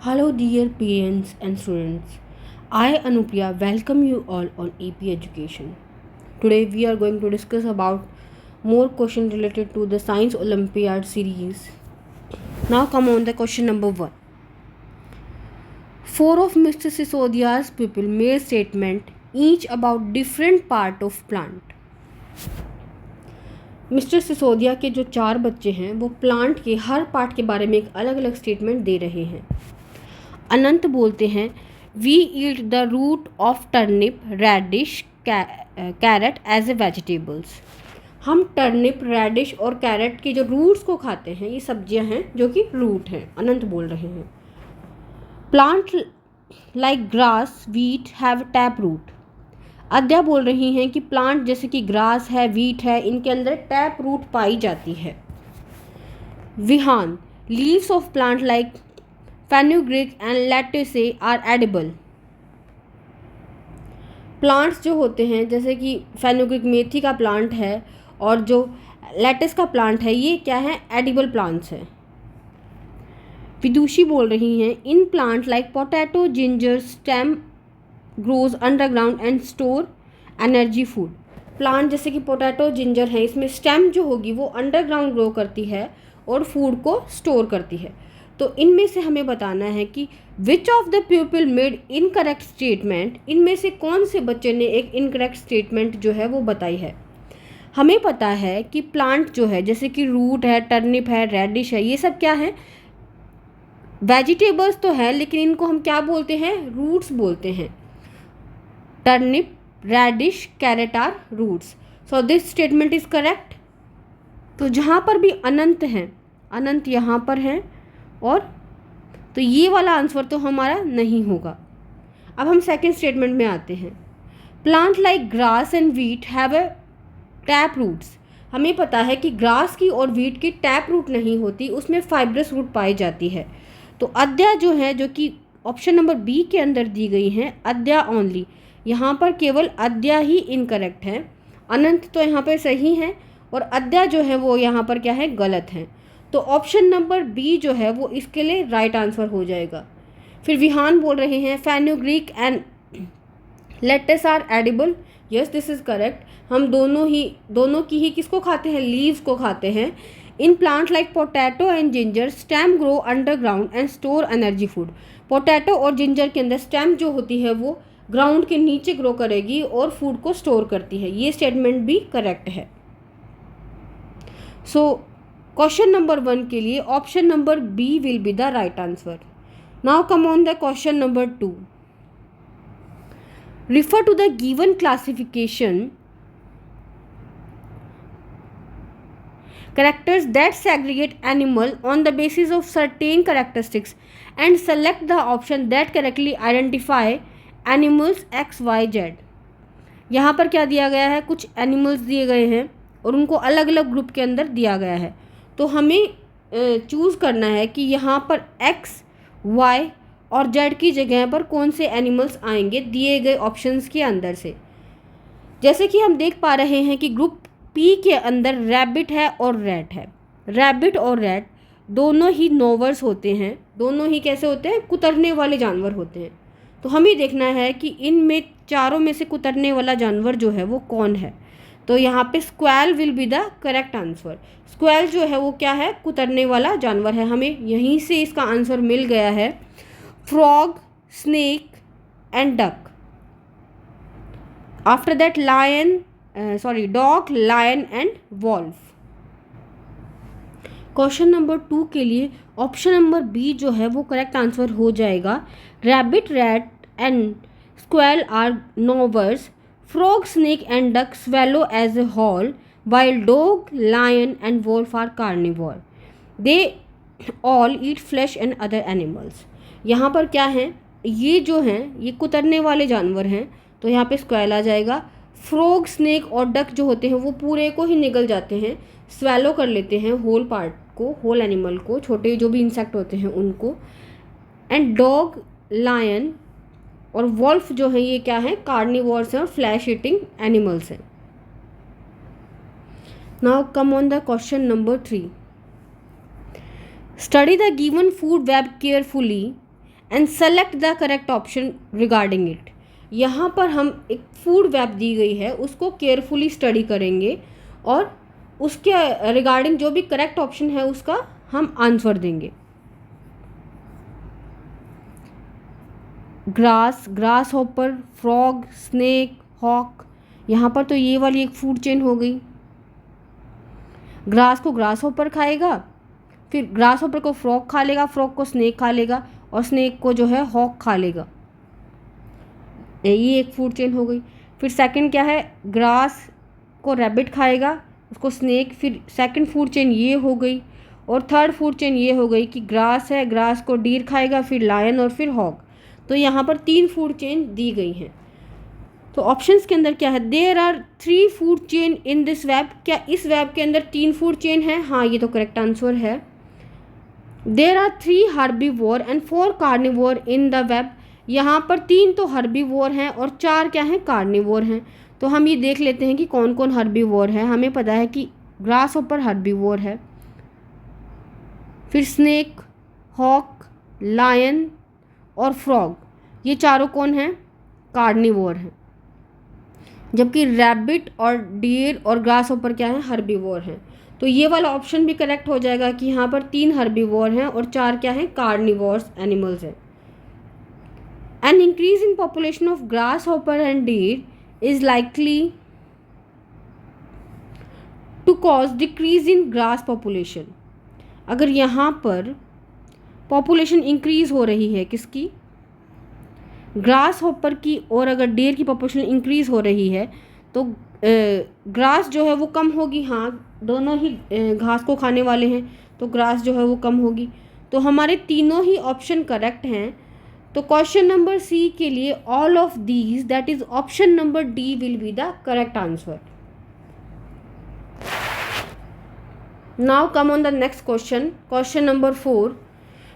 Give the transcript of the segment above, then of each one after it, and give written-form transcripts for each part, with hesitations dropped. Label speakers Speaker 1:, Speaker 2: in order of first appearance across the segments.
Speaker 1: Hello, dear parents and students. I, Anupriya, welcome you all on AP Education. Today, we are going to discuss about more questions related to the Science Olympiad series. Now, come on the question number 1. Four of Mr. Sisodia's people made statement each about different part of plant. Mister Sisodia के जो 4 बच्चे हैं वो plant के हर part के बारे में एक अलग अलग स्टेटमेंट दे रहे हैं. अनंत बोलते हैं we eat the root of turnip radish carrot as a vegetables. हम टर्निप रेडिश और कैरेट के जो रूट्स को खाते हैं, ये सब्जियां हैं जो कि रूट हैं. अनंत बोल रहे हैं plant like grass wheat have tap root. Adya बोल रही हैं कि प्लांट जैसे कि ग्रास है, वीट है, इनके अंदर टैप रूट पाई जाती है. Vihaan leaves of plant like fenugreek and lettuce are edible. Plants जो होते हैं जैसे कि फेनुग्रीक मेथी का प्लांट है और जो लेटेस का प्लांट है, ये क्या है, एडिबल प्लांट्स हैं. विदुषी बोल रही हैं in plant like potato ginger stem grows underground and store energy food. Plant जैसे कि पोटैटो जिंजर है, इसमें स्टेम जो होगी वो अंडरग्राउंड ग्रो करती है और फूड को स्टोर करती है. तो इनमें से हमें बताना है कि विच of the people made incorrect statement. इनमें से कौन से बच्चे ने एक इनकरेक्ट स्टेटमेंट जो है वो बताई है. हमें पता है कि प्लांट जो है जैसे कि रूट है, टर्निप है, रेडिश है, ये सब क्या है, वेजिटेबल्स तो है, लेकिन इनको हम क्या बोलते हैं, रूट्स बोलते हैं. Turnip, radish, carrot are roots. So this statement is correct. तो जहाँ पर भी अनंत हैं, अनंत यहाँ पर हैं, और तो ये वाला आंसर तो हमारा नहीं होगा. अब हम सेकंड स्टेटमेंट में आते हैं. Plant like grass and wheat have a tap roots. हमें पता है कि ग्रास की और वीट की टैप रूट नहीं होती, उसमें फाइब्रस रूट पाई जाती है. तो अद्या जो है, जो कि ऑप्शन नंबर बी के अंदर दी गई हैं, अद्या ओनली, यहाँ पर केवल अद्या ही इनकरेक्ट है. अनंत तो यहाँ पर सही है और अद्या जो है वो यहाँ पर क्या है, गलत है. तो ऑप्शन नंबर बी जो है वो इसके लिए राइट आंसर हो जाएगा. फिर विहान बोल रहे हैं fenugreek and lettuce are edible. Yes, this is correct. हम दोनों की ही किसको खाते हैं, लीव्स को खाते हैं. In plant like potato and ginger stem grow underground and store energy food. Potato और जिंजर के अंदर स्टेम जो होती है वो ग्राउंड के नीचे ग्रो करेगी और फूड को स्टोर करती है. ये स्टेटमेंट भी करेक्ट है. सो क्वेश्चन नंबर 1 के लिए option number B will be the right answer. Now come on the question number 2. Refer to the given classification characters that segregate animal on the basis of certain characteristics and select the option that correctly identify animals x y z. यहाँ पर क्या दिया गया है, कुछ animals दिए गए हैं और उनको अलग अलग ग्रुप के अंदर दिया गया है. तो हमें चूज़ करना है कि यहाँ पर x, y और z की जगह पर कौन से एनिमल्स आएंगे दिए गए ऑप्शंस के अंदर से. जैसे कि हम देख पा रहे हैं कि ग्रुप पी के अंदर रैबिट है और रैट है. रैबिट और रैट दोनों ही नोवर्स होते हैं, दोनों ही कैसे होते हैं, कुतरने वाले जानवर होते हैं. तो हमें देखना है कि इनमें चारों में से कुतरने वाला जानवर जो है वो कौन है. तो यहाँ पे squirrel will be the correct answer. Squirrel जो है वो क्या है, कुतरने वाला जानवर है. हमें यहीं से इसका आंसर मिल गया है. Frog, snake and duck. After that dog, lion and wolf. Question number 2 के लिए ऑप्शन नंबर बी जो है वो करेक्ट आंसर हो जाएगा. Rabbit, rat and squirrel are gnawers. Frog, snake and duck swallow as a whole, while dog, lion and wolf are carnivore. They all eat flesh and other animals. यहाँ पर क्या है, ये जो हैं ये कुतरने वाले जानवर हैं, तो यहाँ पे स्क्वैल आ जाएगा. फ्रॉग, स्नेक और डक जो होते हैं वो पूरे को ही निगल जाते हैं, स्वेलो कर लेते हैं होल पार्ट को, होल एनिमल को, छोटे जो भी इंसेक्ट होते हैं उनको. एंड डॉग, लायन और वॉल्फ जो है ये क्या है, कार्निवोर्स हैं और फ्लैश ईटिंग एनिमल्स हैं. Now come on the question number 3. Study the given food web carefully and select the correct option regarding it. यहाँ पर हम एक फूड वेब दी गई है उसको केयरफुली स्टडी करेंगे और उसके रिगार्डिंग जो भी करेक्ट ऑप्शन है उसका हम आंसर देंगे। Grass, grasshopper, frog, snake, hawk. यहाँ पर तो ये वाली एक फूड चेन हो गई। ग्रास को ग्रास हॉपर खाएगा, फिर ग्रास हॉपर को फ्रॉग खा लेगा, फ्रॉग को स्नेक खा लेगा और स्नेक को जो है हॉक खा लेगा। ये एक फूड चेन हो गई। फिर सेकंड क्या है, ग्रास को रैबिट खाएगा, उसको स्नेक, फिर सेकंड फूड चेन ये हो गई। और थर्ड फूड चेन ये हो गई कि ग्रास है, ग्रास को डीर खाएगा, फिर लायन और फिर हॉग। तो यहाँ पर 3 फूड चेन दी गई हैं। तो ऑप्शंस के अंदर क्या है, there are 3 food chain in this web. क्या इस वेब के अंदर 3 फूड चेन है? हाँ, ये तो करेक्ट आंसर है। There are 3 herbivore and 4 carnivore in the web. यहाँ पर 3 तो हर्बीवोर हैं और 4 क्या हैं, कार्निवोर हैं। तो हम ये देख लेते हैं कि कौन कौन हर्बीवोर है। हमें पता है कि ग्रास हॉपर हर्बीवोर है, फिर स्नेक, हॉक, लायन और फ्रॉग, ये चारों कौन हैं, कार्निवोर हैं। जबकि रैबिट और डीर और ग्रास हॉपर क्या है, हर्बीवोर हैं। तो ये वाला ऑप्शन भी करेक्ट हो जाएगा कि यहाँ पर 3 हर्बीवोर हैं और 4 क्या हैं, कार्निवोर्स एनिमल्स हैं। An increase in population of grasshopper and deer is likely to cause decrease in grass population। अगर यहाँ पर पॉपुलेशन इंक्रीज हो रही है किसकी, ग्रास हॉपर की, और अगर डेयर की पॉपुलेशन इंक्रीज हो रही है तो ग्रास जो है वो कम होगी। हाँ, दोनों ही घास को खाने वाले हैं तो ग्रास जो है वो कम होगी। तो हमारे तीनों ही ऑप्शन करेक्ट हैं। तो क्वेश्चन नंबर सी के लिए all of these, that is option number D will be the correct answer. Now come on the next question, question number 4।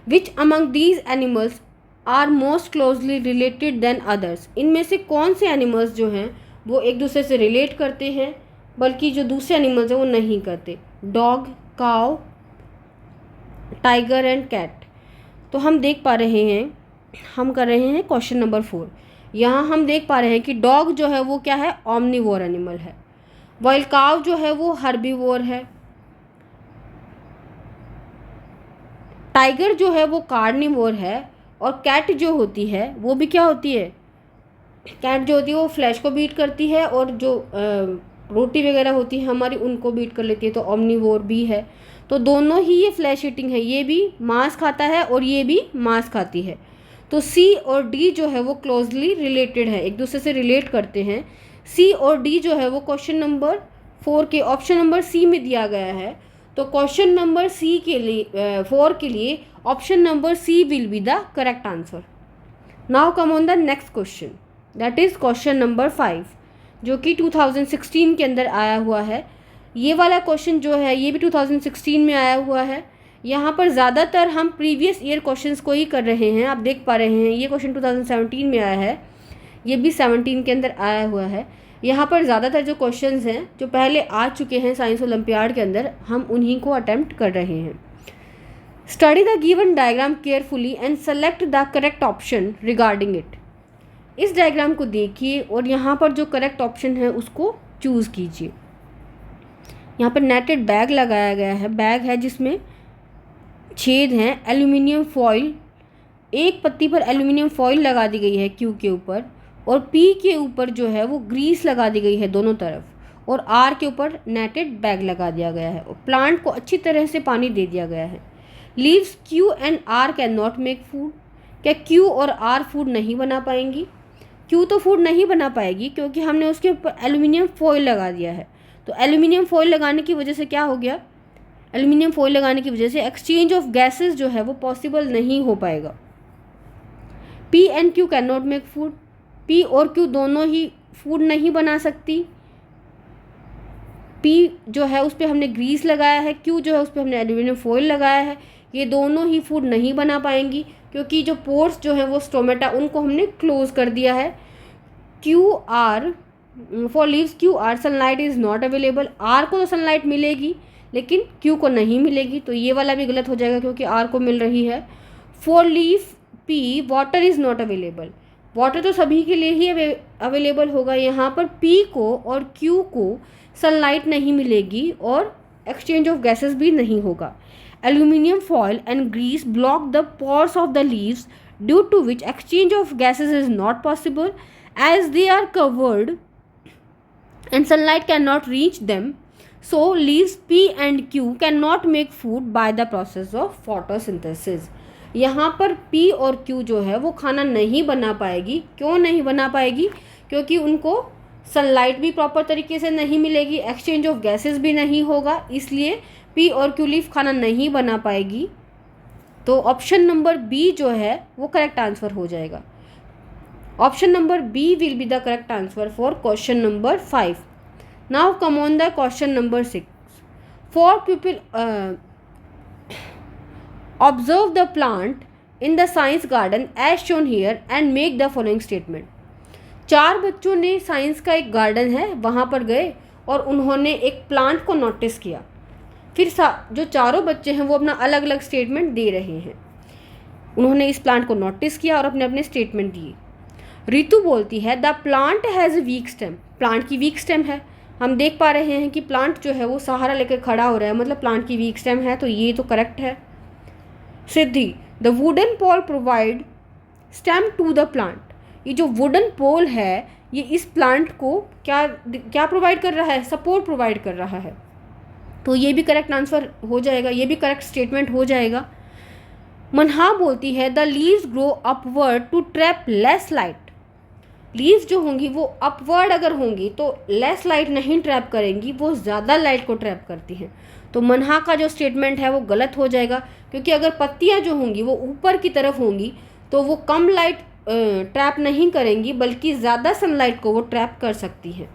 Speaker 1: Which among these animals are most closely related than others. इनमें से कौन से animals जो हैं वो एक दूसरे से रिलेट करते हैं बल्कि जो दूसरे एनिमल्स हैं वो नहीं करते। Dog, cow, tiger and cat. तो हम देख पा रहे हैं, हम कर रहे हैं क्वेश्चन नंबर 4। यहाँ हम देख पा रहे हैं कि डॉग जो है वो क्या है, ऑमनीवोर एनिमल है, वाइल काउ जो है वो हर्बीवोर है, टाइगर जो है वो कार्निवोर है, और कैट जो होती है वो भी क्या होती है, कैट जो होती है वो फ्लैश को बीट करती है और जो रोटी वगैरह होती है हमारी उनको बीट कर लेती है, तो ऑमनीवोर भी है। तो दोनों ही ये फ्लैश ईटिंग है, ये भी मांस खाता है और ये भी मांस खाती है। तो सी और डी जो है वो क्लोजली रिलेटेड है, एक दूसरे से रिलेट करते हैं। सी और डी जो है वो क्वेश्चन नंबर 4 के ऑप्शन नंबर सी में दिया गया है। तो क्वेश्चन नंबर सी के लिए 4 के लिए option number C will be the correct answer. Now come on the next question, that is question number 5, जो कि 2016 के अंदर आया हुआ है। ये वाला क्वेश्चन जो है ये भी 2016 में आया हुआ है। यहाँ पर ज़्यादातर हम प्रीवियस ईयर क्वेश्चंस को ही कर रहे हैं। आप देख पा रहे हैं ये क्वेश्चन 2017 में आया है, ये भी 17 के अंदर आया हुआ है। यहाँ पर ज़्यादातर जो क्वेश्चंस हैं जो पहले आ चुके हैं साइंस ओलंपियाड के अंदर, हम उन्हीं को अटेम्प्ट कर रहे हैं। Study the given diagram carefully and select the correct option regarding it. इस डायग्राम को देखिए और यहाँ पर जो करेक्ट ऑप्शन है उसको चूज़ कीजिए। यहाँ पर नेटेड बैग लगाया गया है, बैग है जिसमें छेद हैं, एल्यूमिनियम फॉइल, एक पत्ती पर एल्यूमिनियम फॉइल लगा दी गई है क्यू के ऊपर, और पी के ऊपर जो है वो ग्रीस लगा दी गई है दोनों तरफ, और आर के ऊपर नेटेड बैग लगा दिया गया है, और प्लांट को अच्छी तरह से पानी दे दिया गया है। Leaves Q and R can not make food. क्या क्यू और आर फूड नहीं बना पाएंगी? क्यू तो फूड नहीं बना पाएगी क्योंकि हमने उसके ऊपर एल्यूमिनियम फॉइल लगा दिया है। तो एल्यूमिनियम फॉइल लगाने की वजह से क्या हो गया, एल्यूमिनियम फॉइल लगाने की वजह से एक्सचेंज ऑफ गैसेस जो है वो पॉसिबल नहीं हो पाएगा। P and Q can not make food. P और क्यू दोनों ही फूड नहीं बना सकती। पी जो है उस पर हमने ग्रीस लगाया है, क्यू जो है उस पर हमने एल्यूमिनियम फॉइल लगाया है, ये दोनों ही फूड नहीं बना पाएंगी क्योंकि जो पोर्स जो है वो स्टोमेटा उनको हमने क्लोज कर दिया है। Q R for leaves Q R sunlight is not available. R को तो सनलाइट मिलेगी लेकिन क्यू को नहीं मिलेगी, तो ये वाला भी गलत हो जाएगा क्योंकि आर को मिल रही है। For leaf P water is not available, water तो सभी के लिए ही अवेलेबल होगा, यहाँ पर P को और Q को सनलाइट नहीं मिलेगी और एक्सचेंज ऑफ गैसेस भी नहीं होगा। Aluminium foil and grease block the pores of the leaves due to which exchange of gases is not possible as they are covered and sunlight cannot reach them, so leaves P and Q cannot make food by the process of photosynthesis। यहाँ पर P और Q जो है वो खाना नहीं बना पाएगी। क्यों नहीं बना पाएगी? क्योंकि उनको सनलाइट भी प्रॉपर तरीके से नहीं मिलेगी, एक्सचेंज ऑफ गैसेस भी नहीं होगा, इसलिए P और Q लीफ खाना नहीं बना पाएगी। तो ऑप्शन नंबर बी जो है वो करेक्ट आंसर हो जाएगा। Option number B will be the correct answer for question number 5. Now come on the question number 6. 4 people observe the plant in the science garden as shown here and make the following statement. 4 बच्चों ने science का एक garden है वहाँ पर गए और उन्होंने एक प्लांट को नोटिस किया। फिर जो चारों बच्चे हैं वो अपना अलग अलग स्टेटमेंट दे रहे हैं। उन्होंने इस प्लांट को नोटिस किया और अपने अपने स्टेटमेंट दिए। रितु बोलती है the plant has week stem, plant की वीक स्टेम है। हम देख पा रहे हैं कि प्लांट जो है वो सहारा लेकर खड़ा हो रहा है, मतलब प्लांट की वीक स्टेम है, तो ये तो करेक्ट है। Siddhi the wooden pole provide stem to the plant, ये जो वुडन पोल है ये इस प्लांट को क्या प्रोवाइड कर रहा है? सपोर्ट प्रोवाइड कर रहा है, तो ये भी करेक्ट आंसर हो जाएगा, ये भी करेक्ट स्टेटमेंट हो जाएगा। मनहा बोलती है the leaves grow upward to trap less light, leaves जो होंगी वो अपवर्ड अगर होंगी तो लेस लाइट नहीं ट्रैप करेंगी, वो ज़्यादा लाइट को ट्रैप करती हैं। तो मनहा का जो स्टेटमेंट है वो गलत हो जाएगा, क्योंकि अगर पत्तियां जो होंगी वो ऊपर की तरफ होंगी तो वो कम लाइट ट्रैप नहीं करेंगी बल्कि ज़्यादा सनलाइट को वो ट्रैप कर सकती हैं।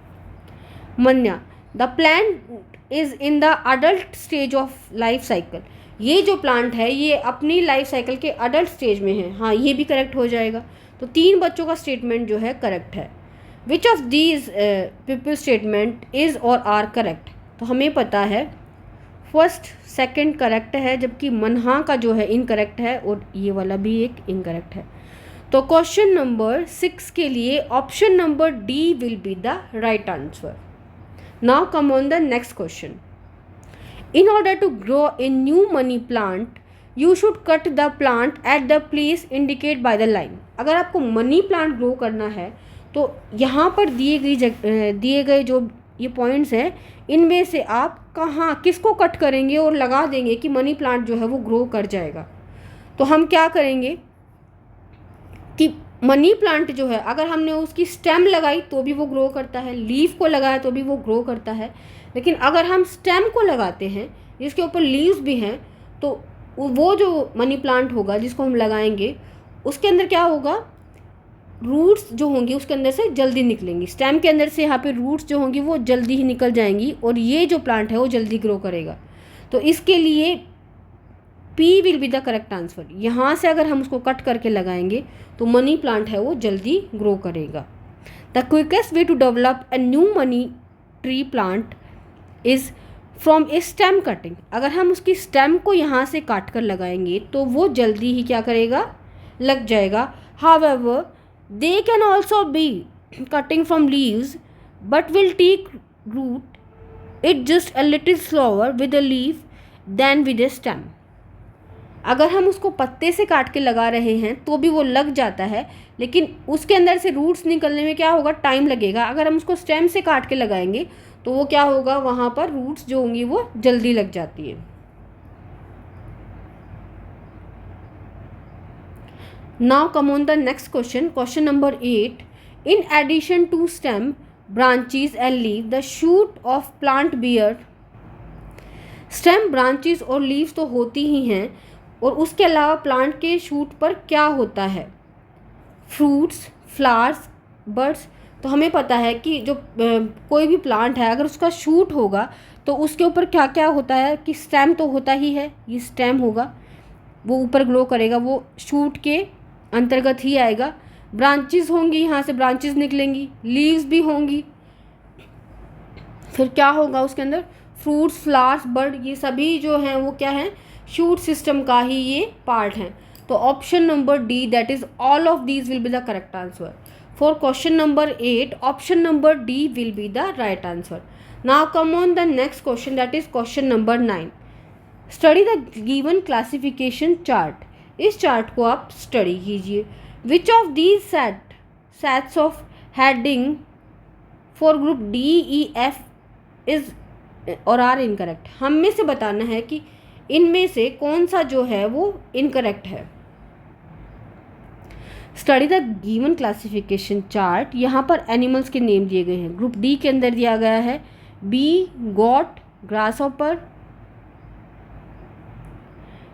Speaker 1: Manya the plant is in the adult stage of life cycle, ये जो प्लांट है ये अपनी लाइफ साइकिल के अडल्ट स्टेज में है। हाँ, ये भी करेक्ट हो जाएगा। तो 3 बच्चों का स्टेटमेंट जो है करेक्ट है। Which of these people statement is और आर करेक्ट, तो हमें पता है फर्स्ट सेकंड करेक्ट है, जबकि मनहा का जो है इनकरेक्ट है और ये वाला भी एक इनकरेक्ट है। तो क्वेश्चन नंबर 6 के लिए option number D will be the right answer. Now come on the next question. In order to grow a new money plant, you should cut the plant at the place indicated by the line। अगर आपको money plant grow करना है तो यहाँ पर दिए गए जो ये पॉइंट्स हैं इनमें से आप किसको कट करेंगे और लगा देंगे कि मनी प्लांट जो है वो ग्रो कर जाएगा। तो हम क्या करेंगे कि मनी प्लांट जो है अगर हमने उसकी स्टेम लगाई तो भी वो ग्रो करता है, लीफ को लगाया तो भी वो ग्रो करता है, लेकिन अगर हम स्टेम को लगाते हैं जिसके ऊपर लीव्स भी हैं तो वो जो मनी प्लांट होगा जिसको हम लगाएंगे उसके अंदर क्या होगा, रूट्स जो होंगी उसके अंदर से जल्दी निकलेंगी। स्टेम के अंदर से यहाँ पे रूट्स जो होंगी वो जल्दी ही निकल जाएंगी और ये जो प्लांट है वो जल्दी ग्रो करेगा। तो इसके लिए P will be the correct answer. यहाँ से अगर हम उसको कट करके लगाएंगे तो मनी प्लांट है वो जल्दी ग्रो करेगा। The quickest way to develop a new money tree plant is from a stem cutting, अगर हम उसकी स्टेम को यहाँ से काट कर लगाएंगे तो वो जल्दी ही क्या करेगा, लग जाएगा। However they can also be cutting from leaves but will take root it just a little slower with a leaf than with a stem. अगर हम उसको पत्ते से काट के लगा रहे हैं तो भी वो लग जाता है, लेकिन उसके अंदर से रूट्स निकलने में क्या होगा, टाइम लगेगा। अगर हम उसको स्टेम से काट के लगाएंगे तो वो क्या होगा, वहाँ पर रूट्स जो होंगी वो जल्दी लग जाती है। Now come on the next question, question number 8। In addition to stem branches and leave the shoot of plant bear, stem branches और लीव्स तो होती ही हैं और उसके अलावा प्लांट के शूट पर क्या होता है, फ्रूट्स, फ्लावर्स, बर्ड्स। तो हमें पता है कि जो कोई भी प्लांट है अगर उसका शूट होगा तो उसके ऊपर क्या क्या होता है कि स्टेम तो होता ही है, ये स्टेम होगा, वो ऊपर ग्रो करेगा, वो शूट के अंतर्गत ही आएगा। ब्रांचेस होंगी, यहाँ से ब्रांचेस निकलेंगी, लीव्स भी होंगी, फिर क्या होगा उसके अंदर, फ्रूट्स, फ्लावर्स, बर्ड, ये सभी जो हैं वो क्या हैं, शूट सिस्टम का ही ये पार्ट हैं। तो option number D, that is all of these will be the correct answer. For question number 8, option number D will be the right answer. Now come on the next question, that is question number 9. Study the given classification chart. इस chart को आप study कीजिए. Which of these sets of heading for group D, E, F is और are incorrect. हम में से बताना है कि इनमें से कौन सा जो है वो इनकरेक्ट है. Study the given classification chart. यहाँ पर एनिमल्स के नेम दिए गए हैं. ग्रुप डी के अंदर दिया गया है B, goat, grasshopper.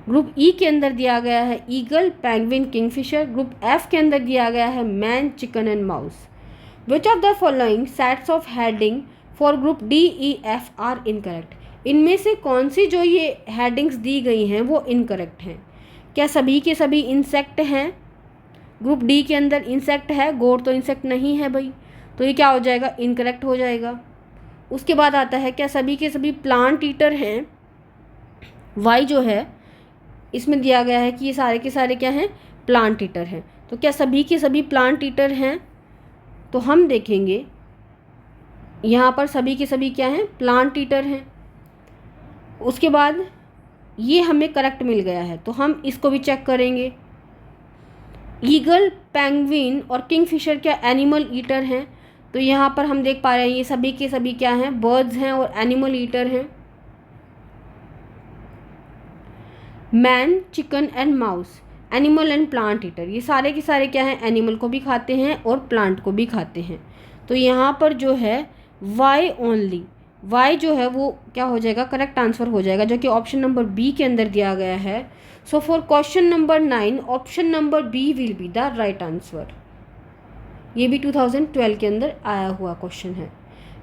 Speaker 1: Group E के अंदर दिया गया है eagle, penguin, kingfisher. Group F के अंदर दिया गया है man, chicken and mouse. Which of the following sets of heading for group D, E, F are incorrect. इनमें से कौन सी जो ये हेडिंग्स दी गई हैं वो इनकरेक्ट हैं. क्या सभी के सभी इंसेक्ट हैं? ग्रुप डी के अंदर इंसेक्ट है, गोट तो इंसेक्ट नहीं है भाई, तो ये क्या हो जाएगा, इनकरेक्ट हो जाएगा. उसके बाद आता है क्या सभी के सभी प्लांट ईटर हैं. वाई जो है इसमें दिया गया है कि ये सारे के सारे क्या हैं, प्लांट ईटर हैं. तो क्या सभी के सभी प्लांट ईटर हैं? तो हम देखेंगे यहाँ पर सभी के सभी क्या हैं, प्लांट ईटर हैं. उसके बाद ये हमें करेक्ट मिल गया है तो हम इसको भी चेक करेंगे. ईगल, पेंगुइन और किंगफिशर क्या एनिमल ईटर हैं? तो यहाँ पर हम देख पा रहे हैं ये सभी के सभी क्या हैं, बर्ड्स हैं और एनिमल ईटर हैं. Man, chicken and mouse animal and plant eater. ये सारे के सारे क्या हैं, एनिमल को भी खाते हैं और प्लांट को भी खाते हैं. तो यहाँ पर जो है वाई ओनली, वाई जो है वो क्या हो जाएगा, करेक्ट आंसर हो जाएगा, जो कि ऑप्शन नंबर बी के अंदर दिया गया है. So for question number 9 option number B will be the right answer. ये भी 2012 के अंदर आया हुआ क्वेश्चन है.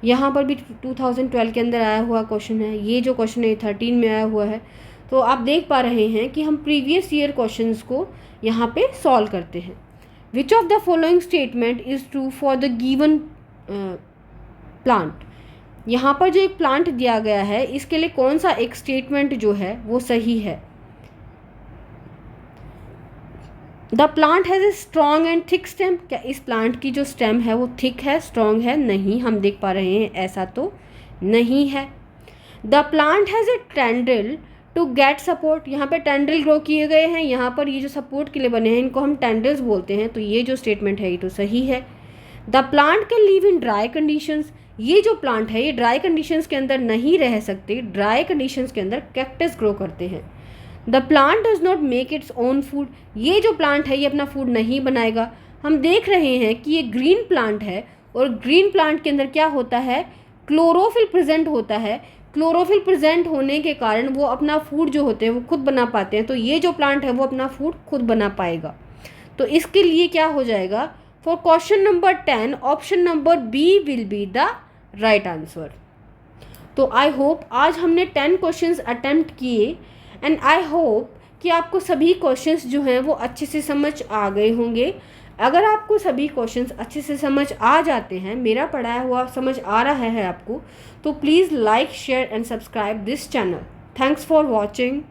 Speaker 1: यहाँ पर भी 2012 के अंदर आया हुआ क्वेश्चन है. ये जो क्वेश्चन है 13 में आया हुआ है. तो आप देख पा रहे हैं कि हम प्रीवियस ईयर क्वेश्चंस को यहाँ पे सॉल्व करते हैं. विच of the following statement is true for the given plant. यहाँ पर जो एक प्लांट दिया गया है इसके लिए कौन सा एक स्टेटमेंट जो है वो सही है. The plant has a strong and thick stem. क्या इस प्लांट की जो स्टेम है वो थिक है, स्ट्रॉन्ग है? नहीं, हम देख पा रहे हैं ऐसा तो नहीं है. The plant has a tendril to get support. यहाँ पे टेंड्रिल ग्रो किए गए हैं, यहाँ पर ये जो सपोर्ट के लिए बने हैं इनको हम टेंड्रिल्स बोलते हैं. तो ये जो स्टेटमेंट है ये तो सही है. The plant can live in dry conditions. ये जो प्लांट है ये ड्राई कंडीशंस के अंदर नहीं रह सकते. ड्राई कंडीशंस के अंदर कैक्टस ग्रो करते हैं. The plant does not make its own food. ये जो प्लांट है ये अपना फूड नहीं बनाएगा. हम देख रहे हैं कि ये ग्रीन प्लांट है और ग्रीन प्लांट के अंदर क्या होता है, क्लोरोफिल प्रेजेंट होता है. क्लोरोफिल प्रेजेंट होने के कारण वो अपना फूड जो होते हैं वो खुद बना पाते हैं. तो ये जो प्लांट है वो अपना फूड खुद बना पाएगा. तो इसके लिए क्या हो जाएगा, for question number 10 option number B will be the right answer. तो आई होप आज हमने 10 क्वेश्चंस अटेम्प्ट किए एंड आई होप कि आपको सभी क्वेश्चंस जो हैं वो अच्छे से समझ आ गए होंगे. अगर आपको सभी क्वेश्चंस अच्छे से समझ आ जाते हैं, मेरा पढ़ाया हुआ समझ आ रहा है आपको, तो please like, share and subscribe this channel. Thanks for watching.